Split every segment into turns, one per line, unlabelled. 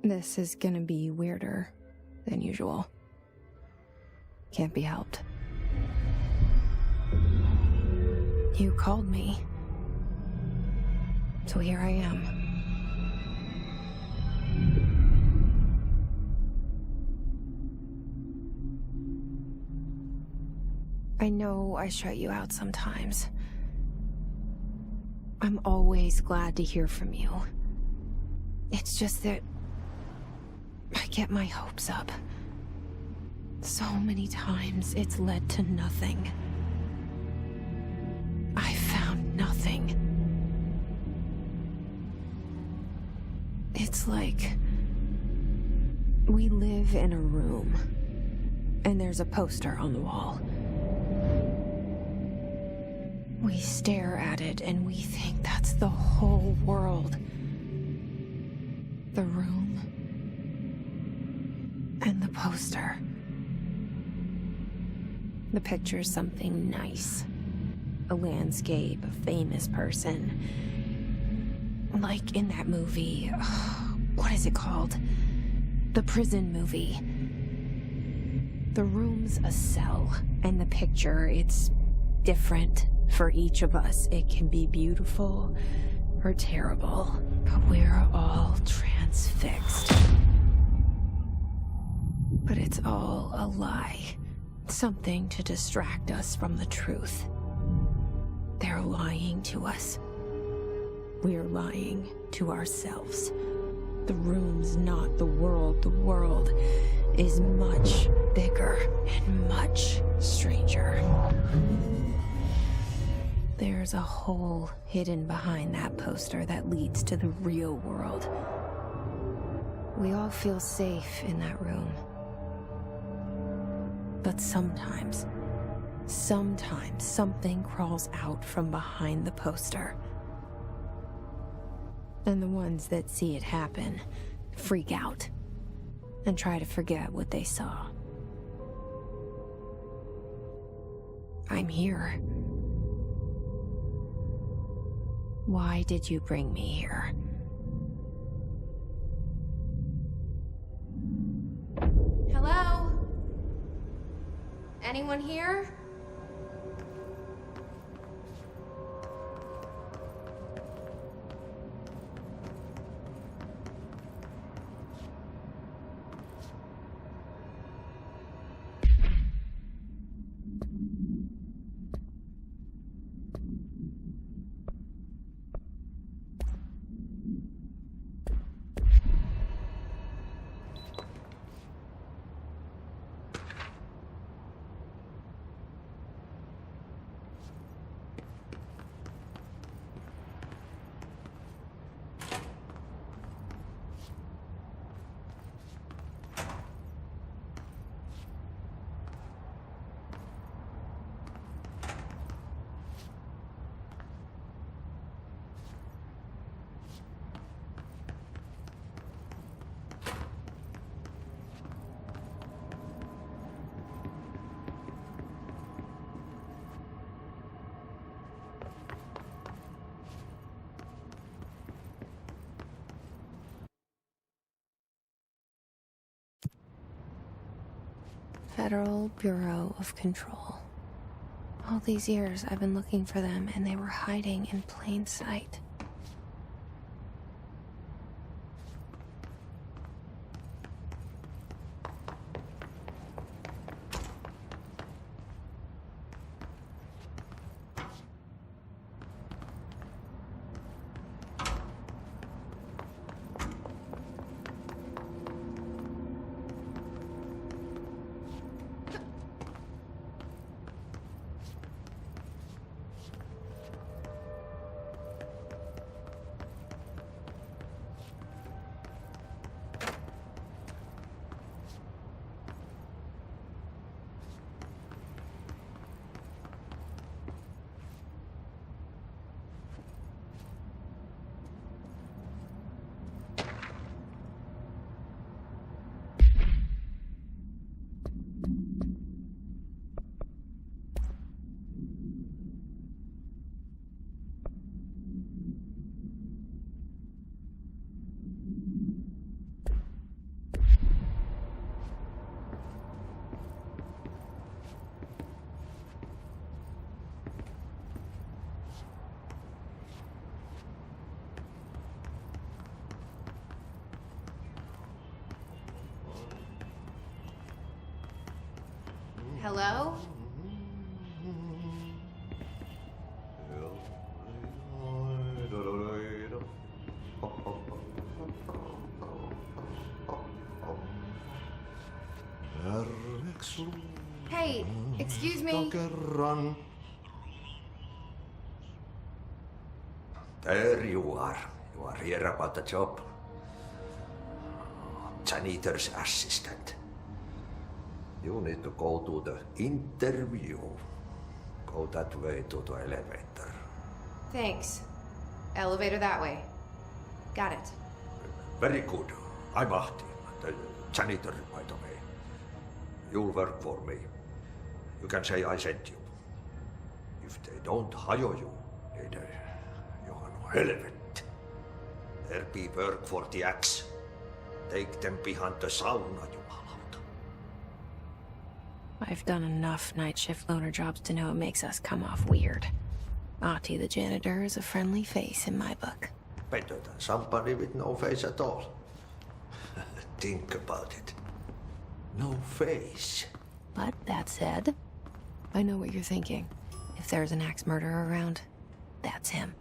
This is gonna be weirder than usual. Can't be helped. You called me. So here I am. I know I shut you out sometimes. I'm always glad to hear from you. It's just that I get my hopes up. So many times it's led to nothing. I found nothing. It's like we live in a room and there's a poster on the wall. We stare at it and we think that's the whole world. The room and the poster. The picture's something nice. A landscape, a famous person. Like in that movie, what is it called? The prison movie. The room's a cell, and the picture, it's different for each of us. It can be beautiful or terrible, but we're all transfixed. But it's all a lie. Something to distract us from the truth. They're lying to us. We're lying to ourselves. The room's not the world. The world is much bigger and much stranger. There's a hole hidden behind that poster that leads to the real world. We all feel safe in that room. But sometimes something crawls out from behind the poster. And the ones that see it happen freak out and try to forget what they saw. I'm here. Why did you bring me here? Hello? Anyone here? Federal Bureau of Control. All these years I've been looking for them and they were hiding in plain sight. Hello? Hey, excuse me.
There you are. You are here about the job. Janitor's assistant. You need to go to the interview. Go that way to the elevator.
Thanks. Elevator that way. Got it.
Very good. I'm Ahti, the janitor, by the way. You'll work for me. You can say I sent you. If they don't hire you, then you are no helmet. There be work for the axe. Take them behind the sauna, jumalauta.
I've done enough night shift loner jobs to know it makes us come off weird. Ahti the janitor is a friendly face in my book.
Better than somebody with no face at all. Think about it. No face.
But that said, I know what you're thinking. If there's an axe murderer around, that's him.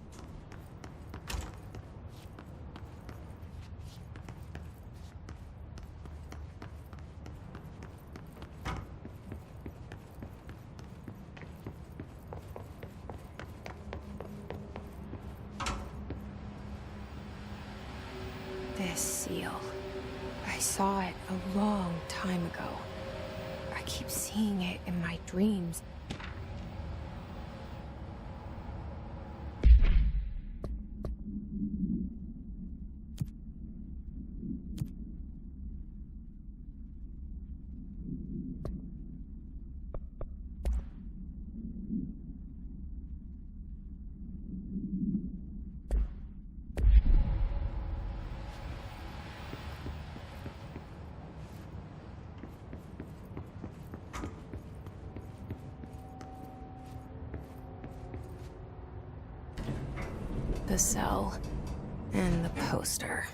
This seal. I saw it a long time ago. I keep seeing it in my dreams. The cell and the poster.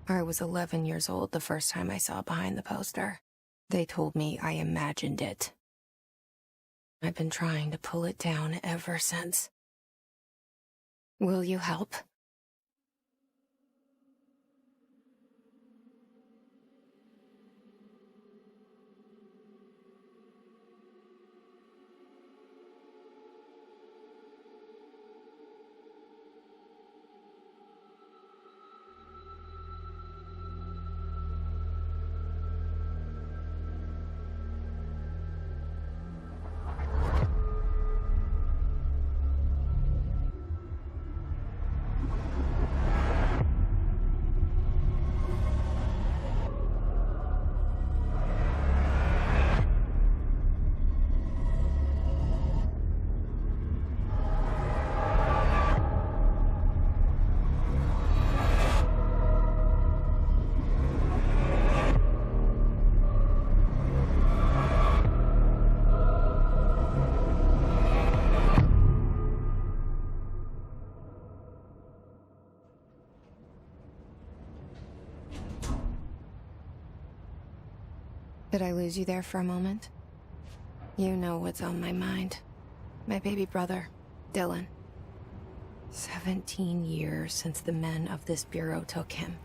I was 11 years old the first time I saw behind the poster. They told me I imagined it. I've been trying to pull it down ever since. Will you help? Did I lose you there for a moment? You know what's on my mind. My baby brother, Dylan. 17 years since the men of this bureau took him.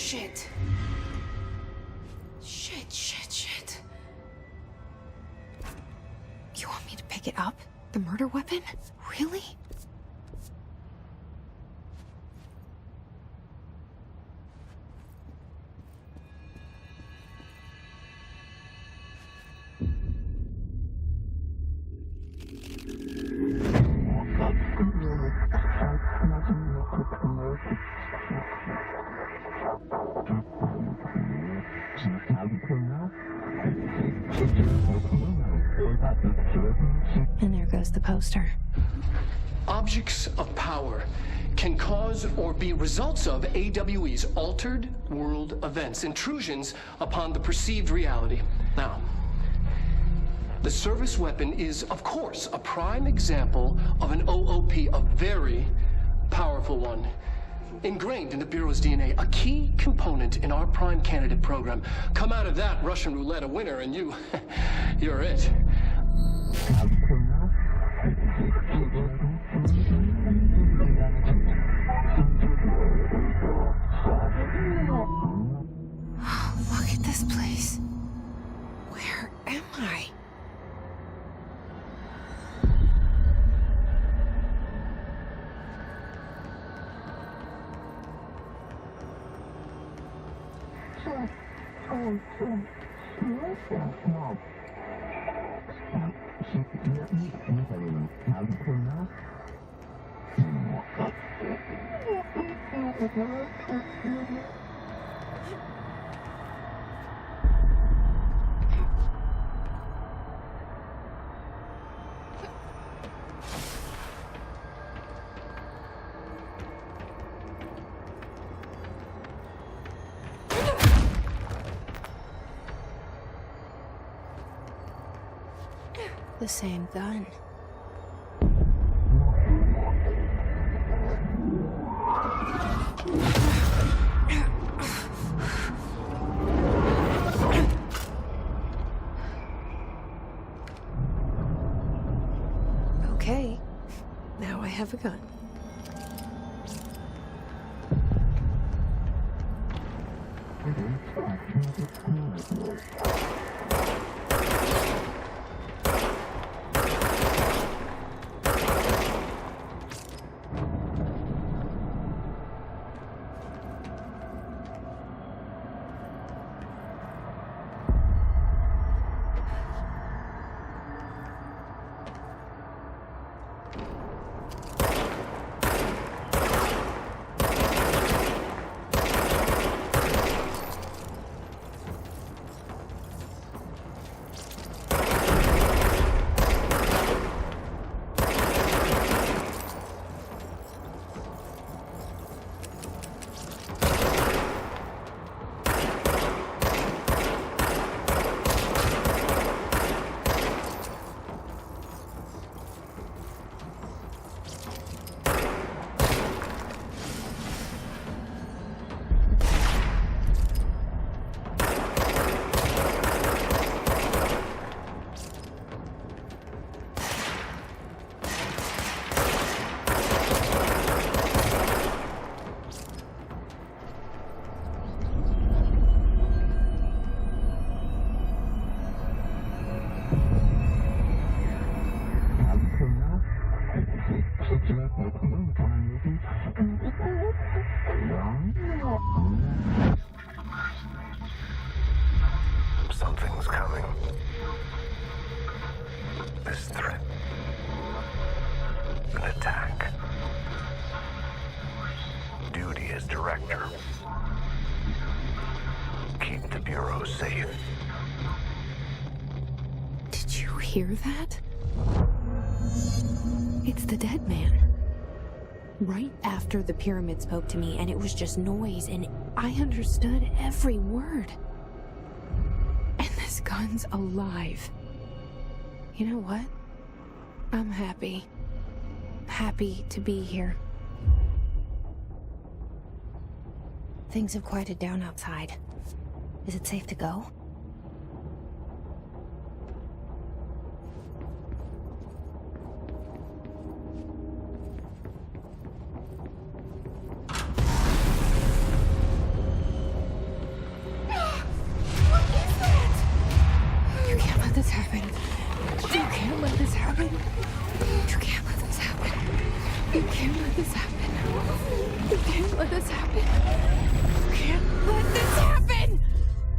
shit. Shit. You want me to pick it up? The murder weapon? Really? And there goes the poster.
Objects of power can cause or be results of AWE's altered world events, intrusions upon the perceived reality. Now, the service weapon is, of course, a prime example of an OOP, a very powerful one. Ingrained in the Bureau's DNA, a key component in our prime candidate program. Come out of that Russian roulette a winner and you're it.
Look at this place. Where am I? The same gun. Okay, now I have a gun.
Something's coming. This threat. An attack. Duty as director. Keep the Bureau safe.
Did you hear that? It's the dead man. Right after the pyramid spoke to me, and it was just noise, and I understood every word. And this gun's alive. You know what? I'm happy. Happy to be here. Things have quieted down outside. Is it safe to go? let this happen. You can't let this happen. You can't let this happen.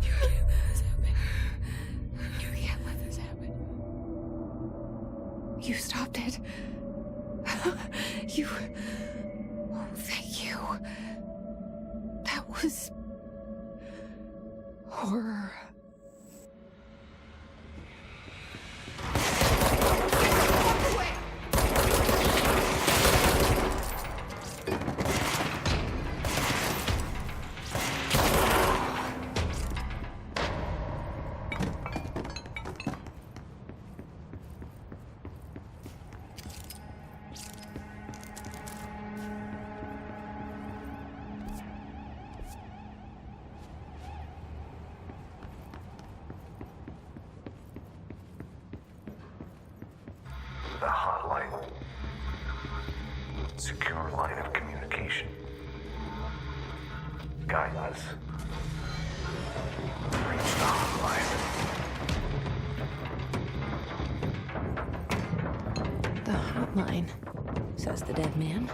You can't let this happen. You can't let this happen. You stopped it. You... Oh, thank you. That was... horror.
The hotline. Secure line of communication. Guide us. Reach the hotline.
The hotline, says the dead man.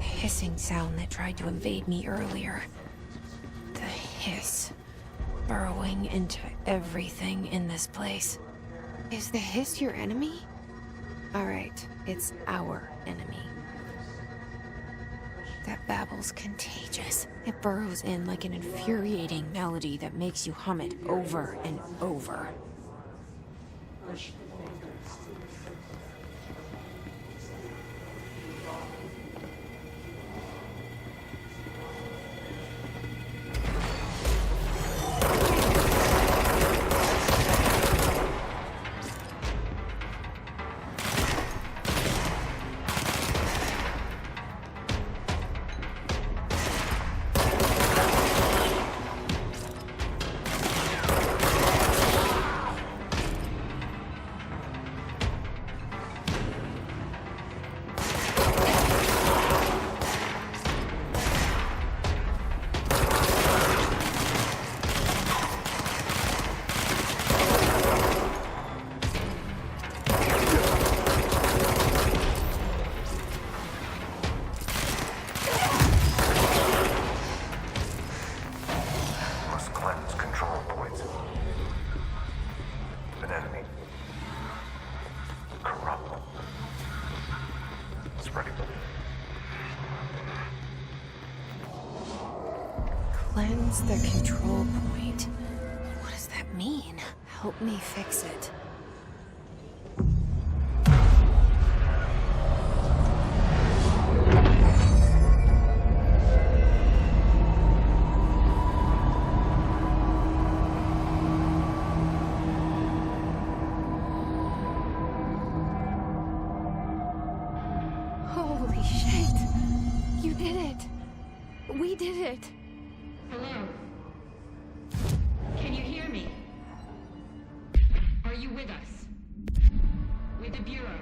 Hissing sound that tried to invade me earlier. The hiss. Burrowing into everything in this place. Is the hiss your enemy? Alright, it's our enemy. That babble's contagious. It burrows in like an infuriating melody that makes you hum it over and over. Cleanse the control point. What does that mean? Help me fix it. did it.
Hello? Can you hear me? Are you with us? With the Bureau?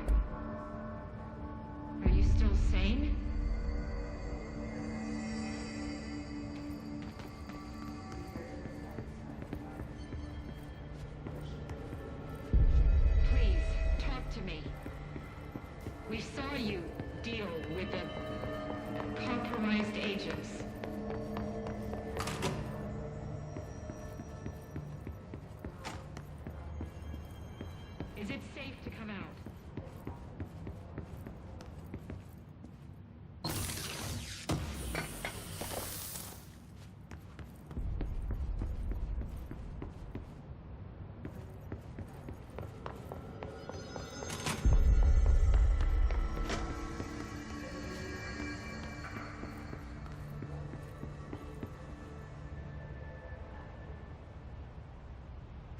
Are you still sane? Please, talk to me. We saw you deal with the compromised agents. Is it safe to come out?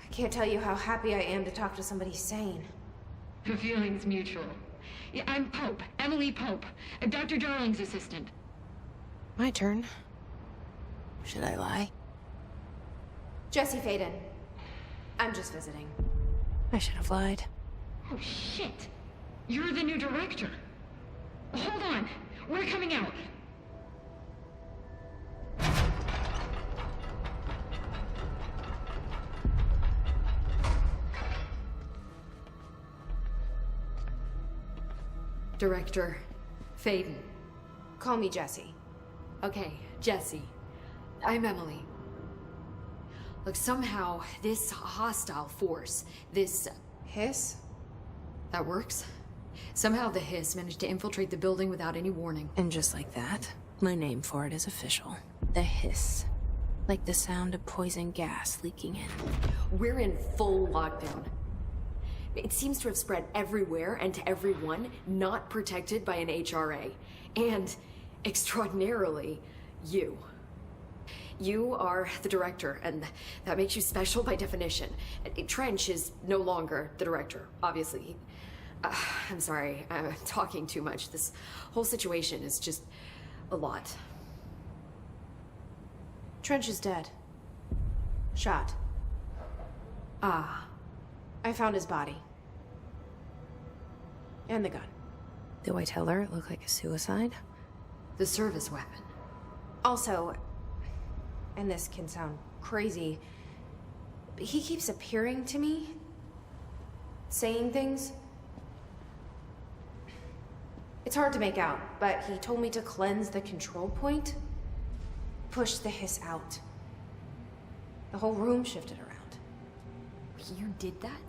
I can't tell you how happy I am to talk to somebody sane.
The feeling's mutual. Yeah, I'm Pope, Emily Pope, Dr. Darling's assistant.
My turn. Should I lie? Jesse Faden. I'm just visiting. I should have lied.
Oh, shit. You're the new director. Hold on. We're coming out.
Director Faden.
Call me Jesse.
Okay, Jesse. I'm Emily. Look, somehow this hostile force, this...
Hiss?
That works? Somehow the hiss managed to infiltrate the building without any warning.
And just like that, my name for it is official. The hiss. Like the sound of poison gas leaking in.
We're in full lockdown. It seems to have spread everywhere and to everyone not protected by an HRA. And, extraordinarily, you. You are the director, and that makes you special by definition. Trench is no longer the director, obviously. I'm sorry, I'm talking too much. This whole situation is just a lot.
Trench is dead. Shot.
Ah.
I found his body. And the gun. Do I tell her it looked like a suicide?
The service weapon.
Also, and this can sound crazy, but he keeps appearing to me, saying things. It's hard to make out, but he told me to cleanse the control point, push the hiss out. The whole room shifted around.
You did that?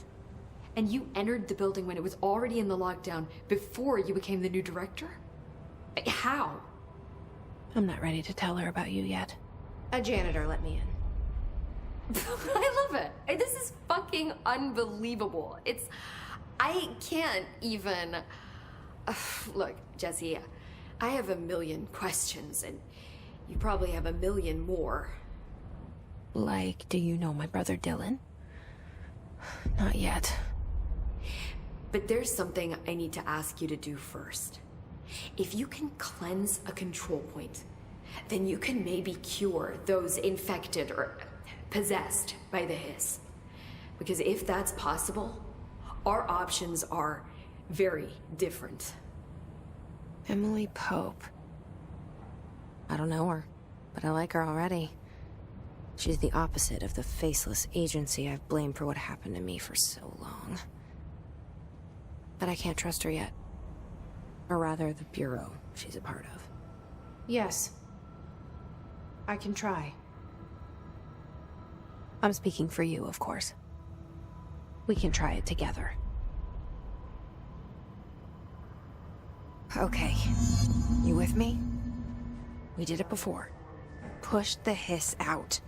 And you entered the building when it was already in the lockdown before you became the new director? How?
I'm not ready to tell her about you yet. A janitor let me in.
I love it. This is fucking unbelievable. I can't even... Look, Jesse, I have a million questions, and you probably have a million more.
Like, do you know my brother Dylan? Not yet.
But there's something I need to ask you to do first. If you can cleanse a control point, then you can maybe cure those infected or possessed by the hiss. Because if that's possible, our options are very different.
Emily Pope. I don't know her, but I like her already. She's the opposite of the faceless agency I've blamed for what happened to me for so long. But I can't trust her yet. Or rather, the Bureau she's a part of. Yes. I can try. I'm speaking for you, of course. We can try it together. Okay. You with me? We did it before. Push the hiss out.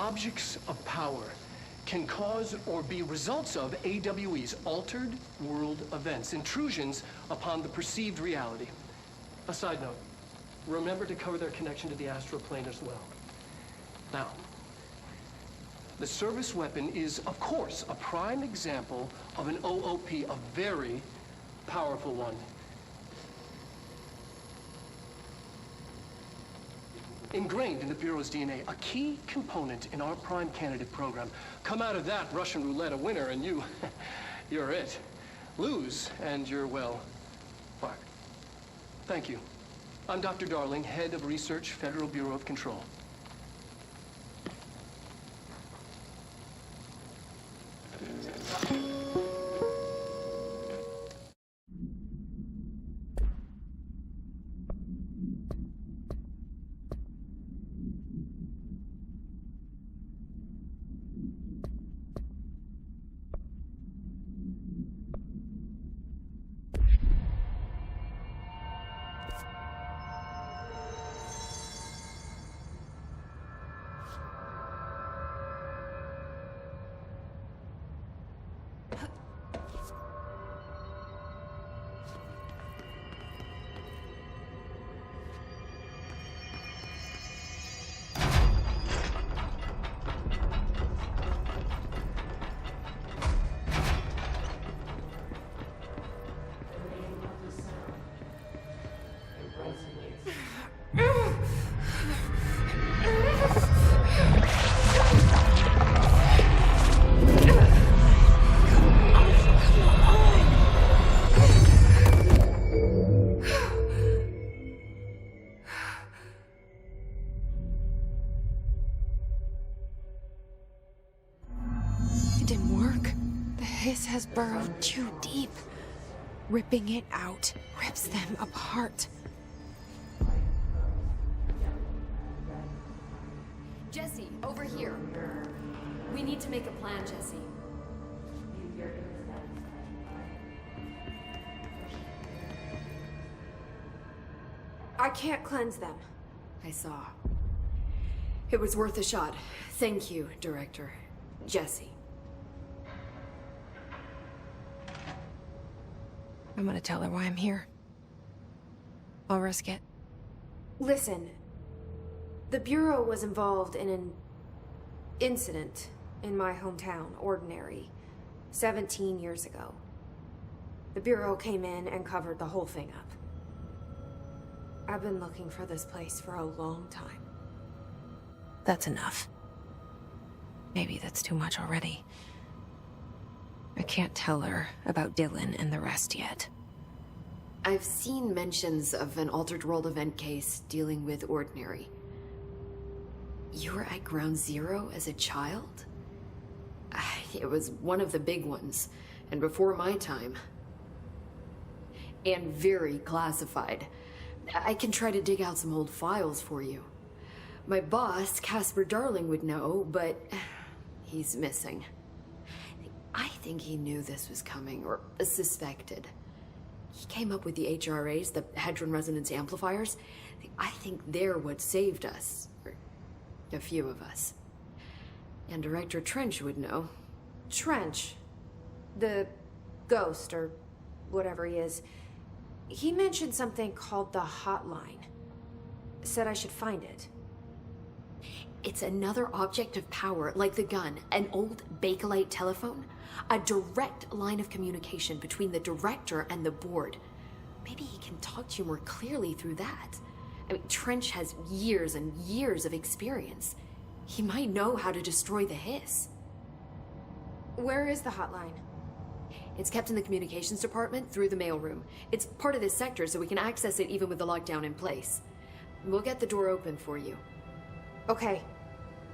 objects of power can cause or be results of AWE's altered world events, intrusions upon the perceived reality. A side note, remember to cover their connection to the astral plane as well. Now, the service weapon is, of course, a prime example of an OOP, a very powerful one. Ingrained in the Bureau's DNA, a key component in our prime candidate program. Come out of that Russian roulette a winner and you're it. Lose and you're, well, fired. Thank you. I'm Dr. Darling, head of research, Federal Bureau of Control.
It didn't work. The hiss has burrowed too deep. Ripping it out rips them apart.
Jesse, over here. We need to make a plan, Jesse.
I can't cleanse them.
I saw. It was worth a shot. Thank you, Director. Jesse.
I'm gonna tell her why I'm here. I'll risk it.
Listen, the Bureau was involved in an incident in my hometown, Ordinary, 17 years ago. The Bureau came in and covered the whole thing up. I've been looking for this place for a long time.
That's enough. Maybe that's too much already. I can't tell her about Dylan and the rest yet.
I've seen mentions of an Altered World event case dealing with Ordinary. You were at Ground Zero as a child? It was one of the big ones, and before my time. And very classified. I can try to dig out some old files for you. My boss, Casper Darling, would know, but he's missing. I think he knew this was coming, or suspected. He came up with the HRAs, the Hadron Resonance Amplifiers. I think they're what saved us. Or a few of us. And Director Trench would know.
Trench, the ghost, or whatever he is, he mentioned something called the hotline. Said I should find it.
It's another object of power, like the gun, an old Bakelite telephone. A direct line of communication between the director and the board. Maybe he can talk to you more clearly through that. I mean, Trench has years and years of experience. He might know how to destroy the hiss.
Where is the hotline?
It's kept in the communications department through the mailroom. It's part of this sector, so we can access it even with the lockdown in place. We'll get the door open for you.
Okay,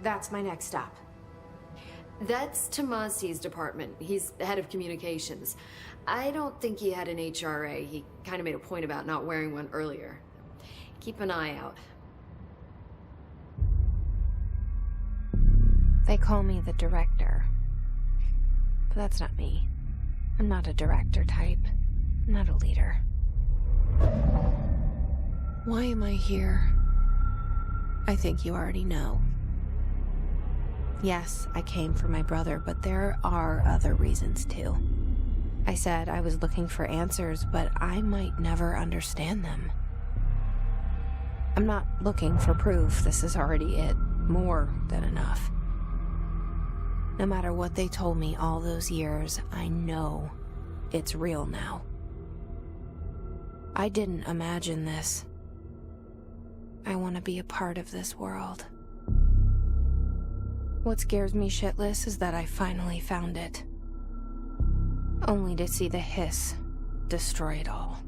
that's my next stop.
That's Tomasi's department. He's the head of communications. I don't think he had an HRA. He kind of made a point about not wearing one earlier. Keep an eye out.
They call me the director. But that's not me. I'm not a director type. I'm not a leader. Why am I here? I think you already know. Yes, I came for my brother, but there are other reasons too. I said I was looking for answers, but I might never understand them. I'm not looking for proof. This is already it. More than enough. No matter what they told me all those years, I know it's real now. I didn't imagine this. I want to be a part of this world. What scares me shitless is that I finally found it. Only to see the hiss destroy it all.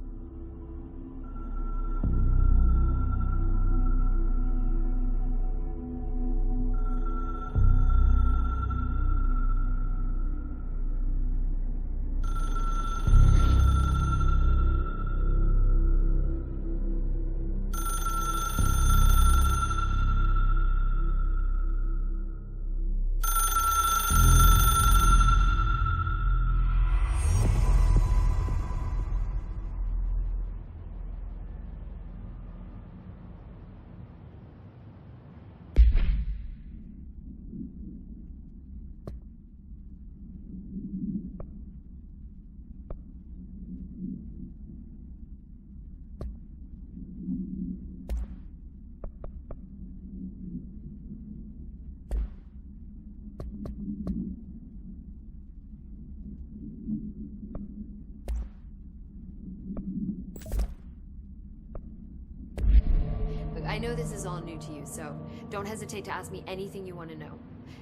I know this is all new to you, so don't hesitate to ask me anything you want to know.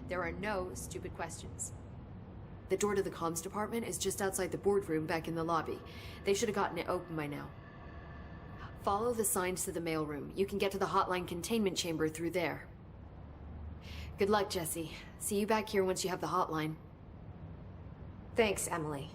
There are no stupid questions. The door to the comms department is just outside the boardroom back in the lobby. They should have gotten it open by now. Follow the signs to the mailroom. You can get to the hotline containment chamber through there. Good luck, Jesse. See you back here once you have the hotline.
Thanks, Emily.